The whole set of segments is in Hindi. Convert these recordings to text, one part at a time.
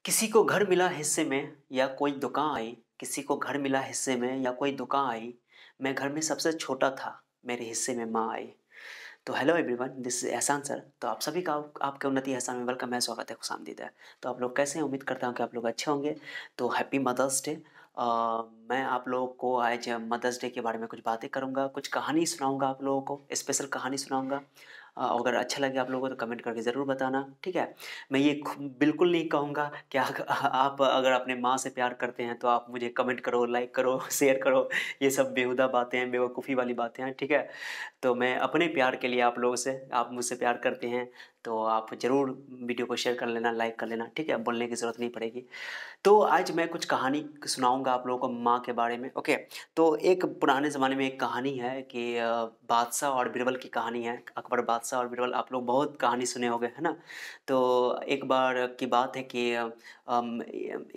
किसी को घर मिला हिस्से में या कोई दुकान आई। किसी को घर मिला हिस्से में या कोई दुकान आई। मैं घर में सबसे छोटा था, मेरे हिस्से में माँ आई। तो हेलो एवरीवन, दिस इज एहसान सर। तो आप सभी का आपके उन्नति एहसान में वेलकम है, स्वागत है, खुशामदीद है। तो आप लोग कैसे हैं? उम्मीद करता हूँ कि आप लोग अच्छे होंगे। तो हैप्पी मदर्स डे। मैं आप लोगों को आज मदर्स डे के बारे में कुछ बातें करूँगा, कुछ कहानी सुनाऊँगा, आप लोगों को स्पेशल कहानी सुनाऊँगा। अगर अच्छा लगे आप लोगों को तो कमेंट करके ज़रूर बताना, ठीक है। मैं ये बिल्कुल नहीं कहूँगा कि आप अगर अपने माँ से प्यार करते हैं तो आप मुझे कमेंट करो, लाइक करो, शेयर करो। ये सब बेहुदा बातें हैं, बेवकूफ़ी वाली बातें हैं, ठीक है। तो मैं अपने प्यार के लिए आप लोगों से, आप मुझसे प्यार करते हैं तो आप ज़रूर वीडियो को शेयर कर लेना, लाइक कर लेना, ठीक है। बोलने की ज़रूरत नहीं पड़ेगी। तो आज मैं कुछ कहानी सुनाऊंगा आप लोगों को माँ के बारे में, ओके। तो एक पुराने ज़माने में एक कहानी है कि बादशाह और बीरबल की कहानी है। अकबर बादशाह और बीरबल, आप लोग बहुत कहानी सुने होंगे, है ना। तो एक बार की बात है कि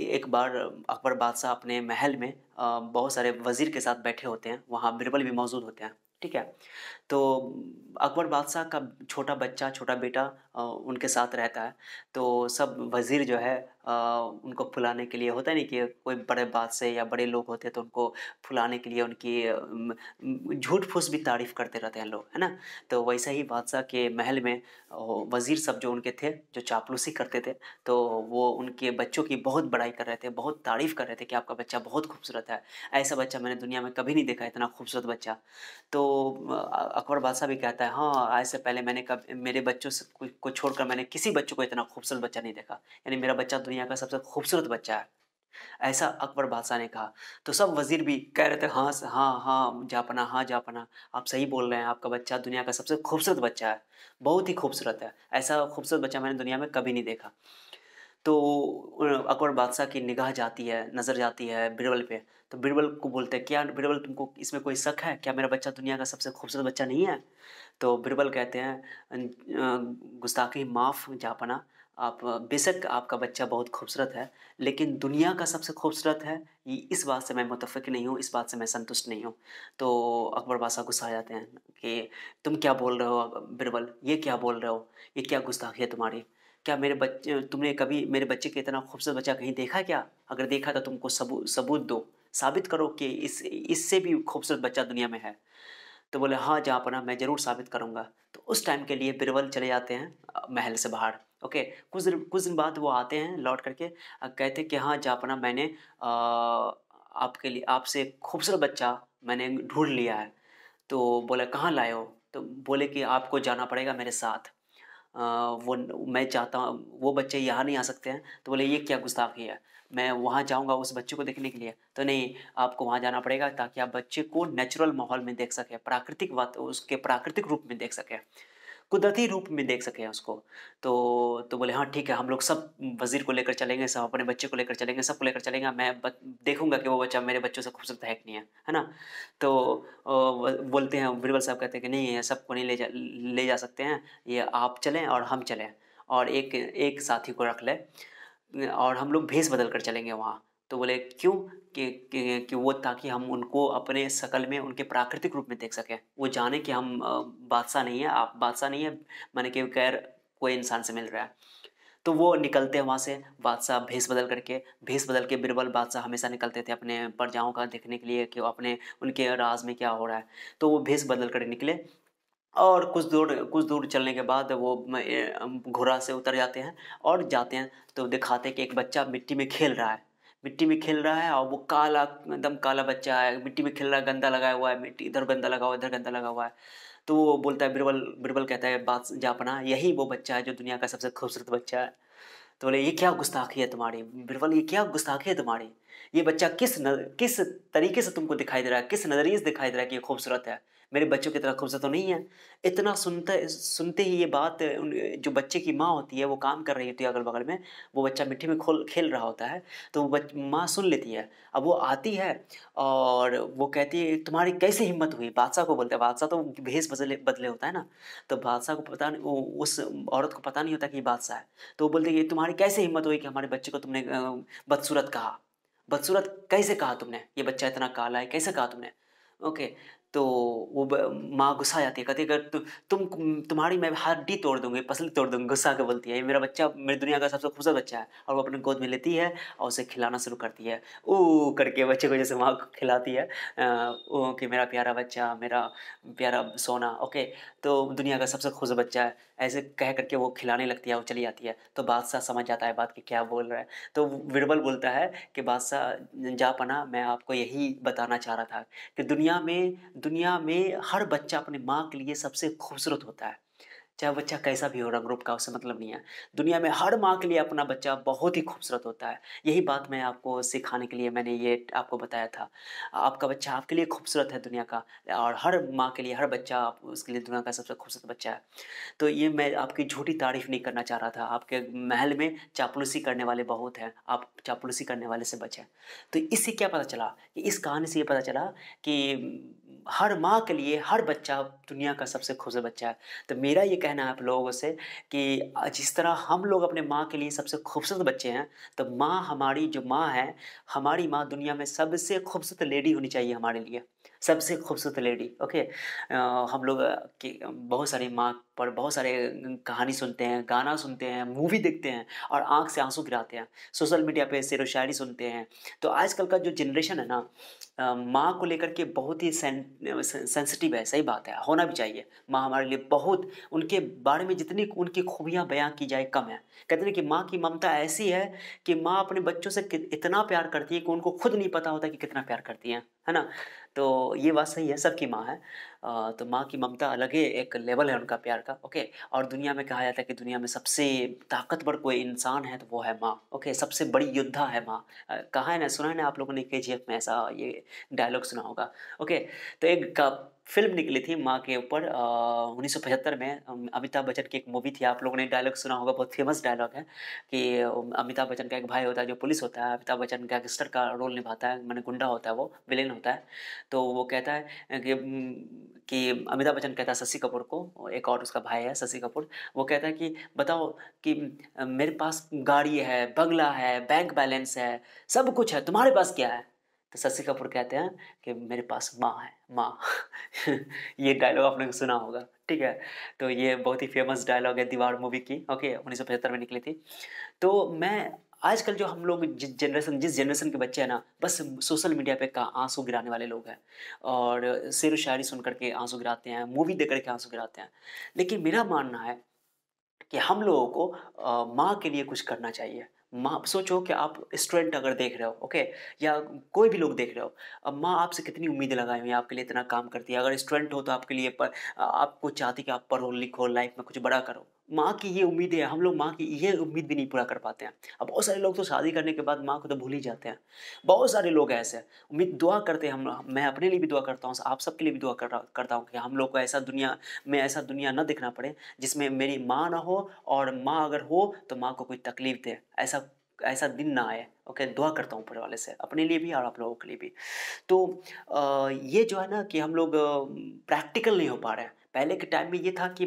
एक बार अकबर बादशाह अपने महल में बहुत सारे वज़ीर के साथ बैठे होते हैं, वहाँ बीरबल भी मौजूद होते हैं, ठीक है। तो अकबर बादशाह का छोटा बच्चा, छोटा बेटा उनके साथ रहता है। तो सब वज़ीर जो है उनको फुलाने के लिए, होता है नहीं कि कोई बड़े बादशाह या बड़े लोग होते हैं तो उनको फुलाने के लिए उनकी झूठ फूस भी तारीफ़ करते रहते हैं लोग, है ना। तो वैसे ही बादशाह के महल में वज़ीर सब जो उनके थे, जो चापलूसी करते थे, तो वो उनके बच्चों की बहुत बड़ाई कर रहे थे, बहुत तारीफ़ कर रहे थे कि आपका बच्चा बहुत खूबसूरत है, ऐसा बच्चा मैंने दुनिया में कभी नहीं देखा, इतना खूबसूरत बच्चा। तो अकबर बादशाह भी कहता है, हाँ, आज से पहले मैंने कभी मेरे बच्चों से को छोड़कर मैंने किसी बच्चों को इतना खूबसूरत बच्चा नहीं देखा, यानी मेरा बच्चा दुनिया का सबसे खूबसूरत बच्चा है, ऐसा अकबर बादशाह ने कहा। तो सब वज़ीर भी कह रहे थे, हाँ हाँ हाँ जापना, हाँ जापना, आप सही बोल रहे हैं, आपका बच्चा दुनिया का सबसे खूबसूरत बच्चा है, बहुत ही खूबसूरत है, ऐसा खूबसूरत बच्चा मैंने दुनिया में कभी नहीं देखा। तो अकबर बादशाह की निगाह जाती है, नज़र जाती है बीरबल पे। तो बीरबल को बोलते हैं, क्या बीरबल तुमको इसमें कोई शक है? क्या मेरा बच्चा दुनिया का सबसे खूबसूरत बच्चा नहीं है? तो बीरबल कहते हैं, गुस्ताखी माफ़ जापना, आप बेशक आपका बच्चा बहुत खूबसूरत है, लेकिन दुनिया का सबसे खूबसूरत है, ये इस बात से मैं मुत्तफ़िक़ नहीं हूँ, इस बात से मैं संतुष्ट नहीं हूँ। तो अकबर बादशाह गुस्सा आ जाते हैं कि तुम क्या बोल रहे हो बीरबल? ये क्या बोल रहे हो? ये क्या गुस्ताखी है तुम्हारी? क्या मेरे बच्चे, तुमने कभी मेरे बच्चे के इतना खूबसूरत बच्चा कहीं देखा क्या? अगर देखा तो तुमको सबूत दो, साबित करो कि इससे भी खूबसूरत बच्चा दुनिया में है। तो बोले, हाँ जहाँपनाह, मैं ज़रूर साबित करूँगा। तो उस टाइम के लिए बीरबल चले जाते हैं महल से बाहर, ओके। कुछ दिन बाद वो आते हैं लौट करके, कहते हैं कि हाँ जहाँपनाह, मैंने आपके लिए, आपसे खूबसूरत बच्चा मैंने ढूंढ लिया है। तो बोले, कहाँ लाए हो? तो बोले कि आपको जाना पड़ेगा मेरे साथ। अ, वो मैं चाहता हूँ, वो बच्चे यहाँ नहीं आ सकते हैं। तो बोले, ये क्या गुस्ताखी है, मैं वहाँ जाऊँगा उस बच्चे को देखने के लिए? तो नहीं, आपको वहाँ जाना पड़ेगा ताकि आप बच्चे को नेचुरल माहौल में देख सकें, प्राकृतिक बात उसके प्राकृतिक रूप में देख सकें, कुदरती रूप में देख सकें उसको। तो बोले, हाँ ठीक है, हम लोग सब वज़ीर को लेकर चलेंगे, सब अपने बच्चे को लेकर चलेंगे, सबको लेकर चलेंगे, मैं देखूँगा कि वो बच्चा मेरे बच्चों से खूबसूरत है कि नहीं है, है ना। तो बोलते हैं, बीरबल साहब कहते हैं कि नहीं, सबको नहीं ले जा सकते हैं, ये आप चलें और हम चलें, और एक एक साथी को रख लें और हम लोग भेष बदल कर चलेंगे वहाँ। तो बोले, क्यों? कि वो, ताकि हम उनको अपने शकल में, उनके प्राकृतिक रूप में देख सकें, वो जाने कि हम बादशाह नहीं है, आप बादशाह नहीं है, माने कि गैर कोई इंसान से मिल रहा है। तो वो निकलते हैं वहाँ से, बादशाह भेष बदल के बीरबल बादशाह हमेशा निकलते थे अपने प्रजाओं का देखने के लिए कि वो अपने, उनके राज में क्या हो रहा है। तो वो भेष बदल कर निकले, और कुछ दूर चलने के बाद वो घोड़ा से उतर जाते हैं और जाते हैं। तो दिखाते हैं कि एक बच्चा मिट्टी में खेल रहा है, मिट्टी में खेल रहा है, और वो काला, एकदम काला बच्चा है, मिट्टी में खेल रहा है, गंदा लगाया हुआ है, मिट्टी इधर गंदा लगा हुआ है, इधर गंदा लगा हुआ है। तो वो बोलता है, बीरबल बीरबल कहता है, बात जापना, यही वो बच्चा है जो दुनिया का सबसे खूबसूरत बच्चा है। तो बोले, ये क्या गुस्ताखी है तुम्हारी बिरबल, ये क्या गुस्ताखी है तुम्हारी? ये बच्चा किस तरीके से तुमको दिखाई दे रहा है, किस नज़रिए से दिखाई दे रहा है कि ये खूबसूरत है? मेरे बच्चों की तरह खूबसूरत तो नहीं है। इतना सुनते ही ये बात, जो बच्चे की माँ होती है वो काम कर रही होती है अगल बगल में, वो बच्चा मिट्टी में खोल खेल रहा होता है, तो वो माँ सुन लेती है। अब वो आती है और वो कहती है, तुम्हारी कैसे हिम्मत हुई? बादशाह को बोलते हैं, बादशाह तो भेष बदले बदले होता है ना। तो बादशाह को पता नहीं, उस औरत को पता नहीं होता कि ये बादशाह है। तो वो बोलती है, तुम्हारी कैसे हिम्मत हुई कि हमारे बच्चे को तुमने बदसूरत कहा? बदसूरत कैसे कहा तुमने? ये बच्चा इतना काला है, कैसे कहा तुमने? ओके। तो वो माँ गुस्सा जाती है, कहती है अगर तुम्हारी मैं हड्डी तोड़ दूंगी, पसली तोड़ दूंगी, गुस्सा के बोलती है। ये मेरा बच्चा मेरी दुनिया का सबसे खूबसूरत बच्चा है। और वो अपने गोद में लेती है और उसे खिलाना शुरू करती है, ऊ करके बच्चे को जैसे माँ खिलाती है, ओ कि मेरा प्यारा बच्चा, मेरा प्यारा सोना, ओके, तो दुनिया का सबसे खूबसूरत बच्चा है, ऐसे कह करके वो खिलाने लगती है, वो चली जाती है। तो बादशाह समझ जाता है बात कि क्या बोल रहा है। तो बीरबल बोलता है कि बादशाह जापना, मैं आपको यही बताना चाह रहा था कि दुनिया में हर बच्चा अपनी माँ के लिए सबसे खूबसूरत होता है। चाहे बच्चा कैसा भी हो रंग रूप का, उससे मतलब नहीं है। दुनिया में हर माँ के लिए अपना बच्चा बहुत ही खूबसूरत होता है। यही बात मैं आपको सिखाने के लिए मैंने ये आपको बताया था। आपका बच्चा आपके लिए खूबसूरत है दुनिया का, और हर माँ के लिए हर बच्चा उसके लिए दुनिया का सबसे खूबसूरत बच्चा है। तो ये मैं आपकी झूठी तारीफ़ नहीं करना चाह रहा था। आपके महल में चापलूसी करने वाले बहुत हैं, आप चापलूसी करने वाले से बचें। तो इससे क्या पता चला, कि इस कहानी से ये पता चला कि हर माँ के लिए हर बच्चा दुनिया का सबसे खूबसूरत बच्चा है। तो मेरा ये कहना है आप लोगों से कि जिस तरह हम लोग अपने माँ के लिए सबसे खूबसूरत बच्चे हैं, तो माँ, हमारी जो माँ है, हमारी माँ दुनिया में सबसे खूबसूरत लेडी होनी चाहिए हमारे लिए, सबसे खूबसूरत लेडी, ओके। हम लोग कि बहुत सारी माँ पर बहुत सारे कहानी सुनते हैं, गाना सुनते हैं, मूवी देखते हैं और आँख से आँसू गिराते हैं। सोशल मीडिया पे शेरो शायरी सुनते हैं। तो आजकल का जो जनरेशन है ना, माँ को लेकर के बहुत ही सेंसिटिव है, सही बात है, होना भी चाहिए। माँ हमारे लिए बहुत, उनके बारे में जितनी उनकी खूबियाँ बयां की जाए कम है। कहते हैं कि माँ की ममता ऐसी है कि माँ अपने बच्चों से इतना प्यार करती है कि उनको खुद नहीं पता होता कि कितना प्यार करती हैं, है ना। तो ये बात सही है, सबकी माँ है। तो माँ की ममता अलग ही एक लेवल है उनका प्यार का, ओके। और दुनिया में कहा जाता है कि दुनिया में सबसे ताकतवर कोई इंसान है तो वो है माँ, ओके। सबसे बड़ी योद्धा है माँ। कहा है ना, सुना है ना आप लोगों ने, केजीएफ में ऐसा ये डायलॉग सुना होगा, ओके। तो एक फिल्म निकली थी माँ के ऊपर 1975 में। अमिताभ बच्चन की एक मूवी थी, आप लोगों ने डायलॉग सुना होगा, बहुत फेमस डायलॉग है कि अमिताभ बच्चन का एक भाई होता है जो पुलिस होता है, अमिताभ बच्चन गैंगस्टर का रोल निभाता है, मैंने गुंडा होता है, वो विलेन होता है। तो वो कहता है कि अमिताभ बच्चन कहता है शशि कपूर को, एक और उसका भाई है शशि कपूर, वो कहता है कि बताओ कि मेरे पास गाड़ी है, बंगला है, बैंक बैलेंस है, सब कुछ है, तुम्हारे पास क्या है? तो शशि कपूर कहते हैं कि मेरे पास माँ है, माँ। ये डायलॉग आपने सुना होगा, ठीक है। तो ये बहुत ही फेमस डायलॉग है दीवार मूवी की, ओके, 1975 में निकली थी। तो मैं आजकल जो हम लोग जिस जनरेशन के बच्चे हैं ना, बस सोशल मीडिया पे का आंसू गिराने वाले लोग हैं, और शेर व शायरी सुन करके आंसू गिराते हैं, मूवी देख करके आंसू गिराते हैं। लेकिन मेरा मानना है कि हम लोगों को माँ के लिए कुछ करना चाहिए। माँ, सोचो कि आप स्टूडेंट अगर देख रहे हो, ओके, या कोई भी लोग देख रहे हो, अब माँ आपसे कितनी उम्मीदें लगाई हुई हैं, आपके लिए इतना काम करती है। अगर स्टूडेंट हो तो आपके लिए आपको चाहती है कि आप पढ़ो लिखो, लाइफ में कुछ बड़ा करो। माँ की ये उम्मीदें हैं, हम लोग माँ की ये उम्मीद भी नहीं पूरा कर पाते हैं। अब बहुत सारे लोग तो शादी करने के बाद माँ को तो भूल ही जाते हैं। बहुत सारे लोग ऐसे उम्मीद दुआ करते हैं, हम, मैं अपने लिए भी दुआ करता हूँ, आप सबके लिए भी दुआ करता हूँ कि हम लोग को ऐसा दुनिया न देखना पड़े जिसमें मेरी माँ ना हो, और माँ अगर हो तो माँ को कोई तकलीफ दे, ऐसा ऐसा दिन ना आए, ओके। दुआ करता हूँ ऊपर वाले से, अपने लिए भी और आप लोगों के लिए भी। तो ये जो है ना कि हम लोग प्रैक्टिकल नहीं हो पा रहे हैं। पहले के टाइम में ये था कि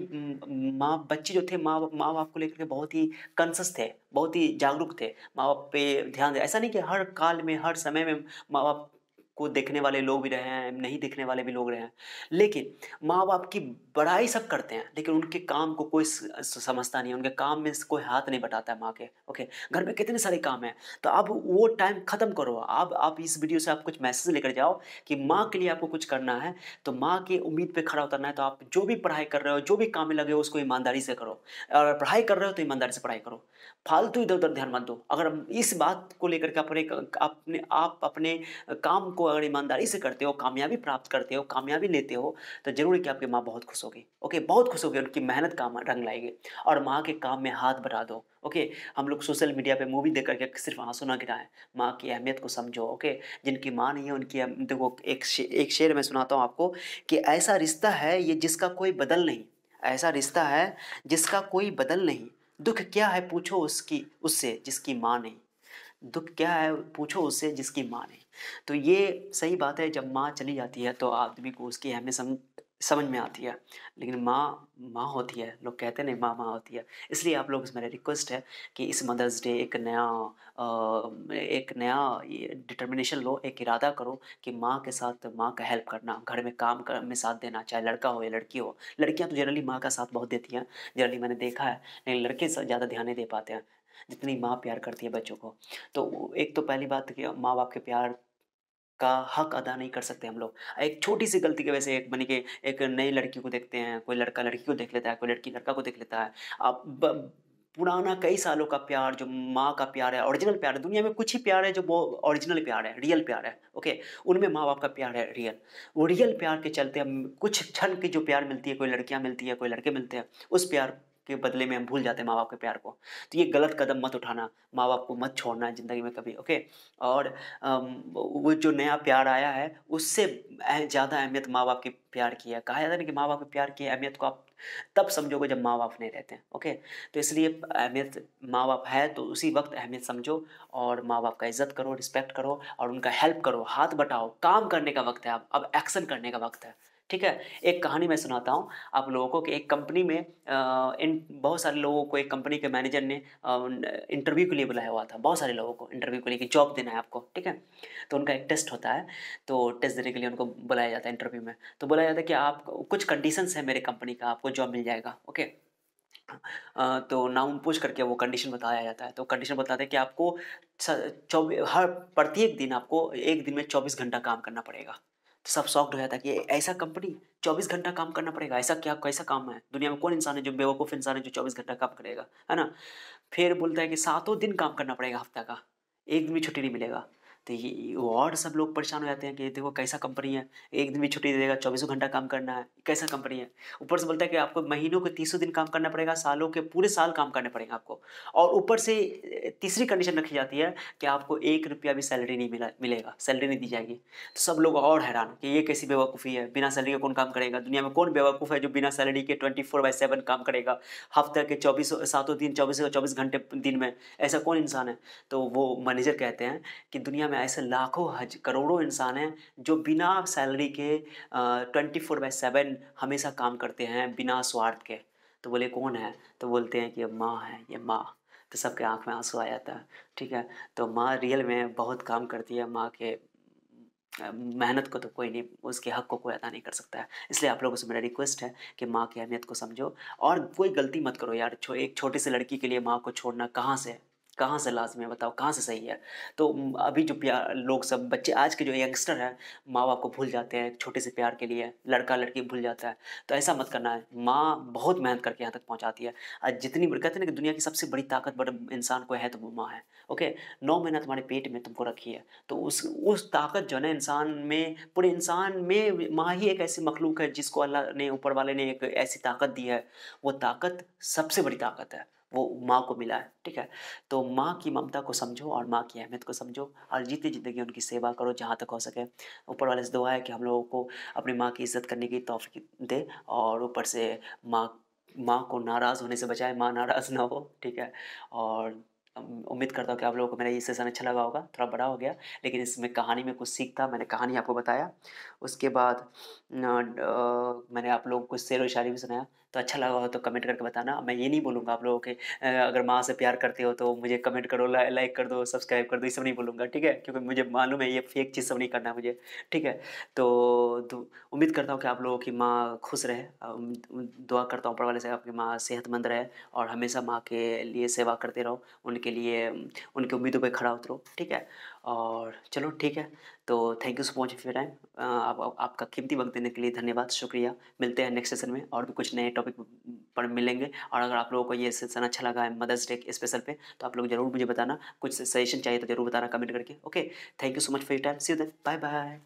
माँ बच्चे जो थे, माँ बाप को लेकर के बहुत ही कॉन्शियस थे, बहुत ही जागरूक थे, माँ बाप पे ध्यान दे। ऐसा नहीं कि हर काल में हर समय में माँ बाप को देखने वाले लोग भी रहे हैं, नहीं देखने वाले भी लोग रहे हैं। लेकिन माँ बाप की बड़ाई सब करते हैं, लेकिन उनके काम को कोई समझता नहीं है, उनके काम में कोई हाथ नहीं बटाता है माँ के, ओके। घर में कितने सारे काम हैं। तो अब वो टाइम ख़त्म करो। अब आप इस वीडियो से आप कुछ मैसेज लेकर जाओ कि माँ के लिए आपको कुछ करना है, तो माँ की उम्मीद पे खड़ा उतरना है। तो आप जो भी पढ़ाई कर रहे हो, जो भी काम में लगे हो, उसको ईमानदारी से करो। और पढ़ाई कर रहे हो तो ईमानदारी से पढ़ाई करो, फालतू इधर उधर ध्यान मत दो। अगर हम इस बात को लेकर के आप अपने काम को अगर ईमानदारी से करते हो, कामयाबी प्राप्त करते हो, कामयाबी लेते हो, तो जरूर है कि आपकी माँ बहुत खुश होगी, ओके, बहुत खुश होगी, उनकी मेहनत काम रंग लाएगी। और माँ के काम में हाथ बढ़ा दो, ओके। हम लोग सोशल मीडिया पे मूवी देख करके सिर्फ आंसू ना गिराएं, माँ की अहमियत को समझो, ओके। जिनकी माँ नहीं है उनकी देखो, एक शेर मैं सुनाता हूँ आपको कि ऐसा रिश्ता है ये जिसका कोई बदल नहीं, ऐसा रिश्ता है जिसका कोई बदल नहीं, दुख क्या है पूछो उससे जिसकी माँ नहीं, दुख क्या है पूछो उससे जिसकी माँ नहीं। तो ये सही बात है, जब माँ चली जाती है तो आदमी को उसकी अहमियत समझ में आती है। लेकिन माँ, माँ होती है, लोग कहते नहीं माँ, माँ होती है। इसलिए आप लोगों से मेरा रिक्वेस्ट है कि इस मदर्स डे एक नया ये डिटर्मिनेशन लो, एक इरादा करो कि माँ के साथ माँ का हेल्प करना, घर में काम कर में साथ देना, चाहे लड़का हो या लड़की हो। लड़कियाँ तो जनरली माँ का साथ बहुत देती हैं, जनरली मैंने देखा है, लेकिन लड़के ज़्यादा ध्यान नहीं दे पाते हैं, जितनी माँ प्यार करती है बच्चों को। तो एक तो पहली बात कि माँ-बाप के प्यार का हक अदा नहीं कर सकते हम लोग। एक छोटी-सी गलती की वजह से एक माने कि एक नई लड़की को देखते हैं, कोई लड़का लड़की को देख लेता है, कोई लड़की लड़का को देख लेता है। अब ब पुराना कई सालों का प्यार जो माँ का प्यार है, ओरिजिनल प्यार है, दुनिया में कुछ ही प्यार है जो वो ओरिजिनल प्यार है, रियल प्यार है, ओके? उनमें माँ-बाप का प्यार है रियल। वो रियल प्यार के चलते हम कुछ क्षण की जो प्यार मिलती है, कोई लड़कियाँ मिलती है, कोई लड़के मिलते हैं, उस प्यार के बदले में हम भूल जाते हैं माँ-बाप के प्यार को। तो ये गलत कदम मत उठाना, माँ-बाप को मत छोड़ना है ज़िंदगी में कभी, ओके? और वो जो नया प्यार आया है उससे ज़्यादा अहमियत माँ-बाप के प्यार की है। कहा जाता है ना कि माँ-बाप के प्यार की अहमियत को आप तब समझोगे जब माँ-बाप नहीं रहते हैं, ओके? तो इसलिए अहमियत माँ-बाप है तो उसी वक़्त अहमियत समझो और माँ-बाप का इज़्ज़त करो, रिस्पेक्ट करो और उनका हेल्प करो, हाथ बटाओ, काम करने का वक़्त है अब एक्शन करने का वक़्त है, ठीक है? एक कहानी मैं सुनाता हूँ आप लोगों को कि एक कंपनी में इन बहुत सारे लोगों को एक कंपनी के मैनेजर ने इंटरव्यू के लिए बुलाया हुआ था, बहुत सारे लोगों को इंटरव्यू के लिए कि जॉब देना है आपको, ठीक है? तो उनका एक टेस्ट होता है, तो टेस्ट देने के लिए उनको बुलाया जाता है इंटरव्यू में। तो बोला जाता है कि आप कुछ कंडीशंस है मेरे कंपनी का, आपको जॉब मिल जाएगा, ओके? तो नाम पूछ करके वो कंडीशन बताया जाता है। तो कंडीशन बताते हैं कि आपको स चौबी हर प्रत्येक दिन आपको 1 दिन में 24 घंटा काम करना पड़ेगा। तो सब शॉक्ड हो जाता है कि ऐसा कंपनी 24 घंटा काम करना पड़ेगा, ऐसा क्या कैसा काम है? दुनिया में कौन इंसान है जो बेवकूफ़ इंसान है जो 24 घंटा काम करेगा, है ना? फिर बोलता है कि सातों दिन काम करना पड़ेगा हफ़्ता का, 1 दिन भी छुट्टी नहीं मिलेगा। तो ये और सब लोग परेशान हो जाते हैं कि देखो कैसा कंपनी है, 1 दिन भी छुट्टी दे देगा, चौबीसों घंटा काम करना है, कैसा कंपनी है? ऊपर से बोलता है कि आपको महीनों के 30 दिन काम करना पड़ेगा, सालों के पूरे साल काम करने पड़ेंगे आपको। और ऊपर से तीसरी कंडीशन रखी जाती है कि आपको ₹1 भी सैलरी नहीं मिलेगा, सैलरी नहीं दी जाएगी। तो सब लोग और हैरान कि ये कैसी बेवकूफ़ी है, बिना सैलरी के कौन काम करेगा? दुनिया में कौन बेवकूफ़ है जो बिना सैलरी के 24/7 काम करेगा? हफ़्ते के चौबीसों सातों दिन 24 घंटे दिन में, ऐसा कौन इंसान है? तो वो मैनेजर कहते हैं कि दुनिया में ऐसे लाखों करोड़ों इंसान हैं जो बिना सैलरी के 24/7 हमेशा काम करते हैं बिना स्वार्थ के। तो बोले कौन है? तो बोलते हैं कि माँ है, ये माँ। तो सबके आँख में आँसू आ जाता है, ठीक है? तो माँ रियल में बहुत काम करती है, माँ के मेहनत को तो कोई नहीं, उसके हक को कोई अदा नहीं कर सकता है। इसलिए आप लोगों से मेरा रिक्वेस्ट है कि माँ की अहमियत को समझो और कोई गलती मत करो यार। एक छोटी सी लड़की के लिए माँ को छोड़ना कहाँ से लाज़मी है बताओ, कहाँ से सही है? तो अभी जो लोग सब बच्चे आज के जो यंगस्टर हैं, माँ-बाप को भूल जाते हैं छोटे से प्यार के लिए, लड़का-लड़की भूल जाता है। तो ऐसा मत करना है, माँ बहुत मेहनत करके यहाँ तक पहुँचाती है। जितनी कहते हैं ना कि दुनिया की सबसे बड़ी ताकतवर इंसान कोई है तो वो माँ है, ओके? 9 महीना तुम्हारे पेट में तुमको रखी है। तो उस ताकत जो है ना इंसान में, पूरे इंसान में माँ ही एक ऐसी मखलूक है जिसको अल्लाह ने, ऊपर वाले ने एक ऐसी ताकत दी है। वो ताकत सबसे बड़ी ताकत है, वो माँ को मिला है, ठीक है? तो माँ की ममता को समझो और माँ की अहमियत को समझो और जीती ज़िंदगी उनकी सेवा करो जहाँ तक हो सके। ऊपर वाले से दुआ है कि हम लोगों को अपनी माँ की इज़्ज़त करने की तौफ़ीक दे और ऊपर से माँ माँ को नाराज़ होने से बचाए, माँ नाराज़ ना हो, ठीक है? और उम्मीद करता हूँ कि आप लोगों को मेरा ये सेशन अच्छा लगा होगा, थोड़ा बड़ा हो गया, लेकिन इसमें कहानी में कुछ सीख था, मैंने कहानी आपको बताया। उसके बाद मैंने आप लोगों को शेरो शायरी भी सुनाया, तो अच्छा लगा हो तो कमेंट करके बताना। मैं ये नहीं बोलूँगा आप लोगों के अगर माँ से प्यार करते हो तो मुझे कमेंट करो, लाइक कर दो, सब्सक्राइब कर दो, ये सब नहीं बोलूँगा, ठीक है? क्योंकि मुझे मालूम है ये फेक चीज़ सब नहीं करना मुझे, ठीक है? तो उम्मीद करता हूँ कि आप लोगों की माँ खुश रहे, दुआ करता हूँ ऊपर वाले से आपकी माँ सेहतमंद रहे और हमेशा माँ के लिए सेवा करते रहो, उनके लिए उनकी उम्मीदों पे खरा उतरो, ठीक है? और चलो ठीक है, तो thank you so much for your time. आपका कीमती वक़्त देने के लिए धन्यवाद, शुक्रिया। मिलते हैं नेक्स्ट सेशन में और भी कुछ नए टॉपिक पर मिलेंगे और अगर आप लोगों को ये सेशन अच्छा लगा है मदर्स डे स्पेशल पे, तो आप लोग ज़रूर मुझे बताना, कुछ सजेशन चाहिए तो ज़रूर बताना कमेंट करके, okay? Thank you so much for your time, see you then, bye bye.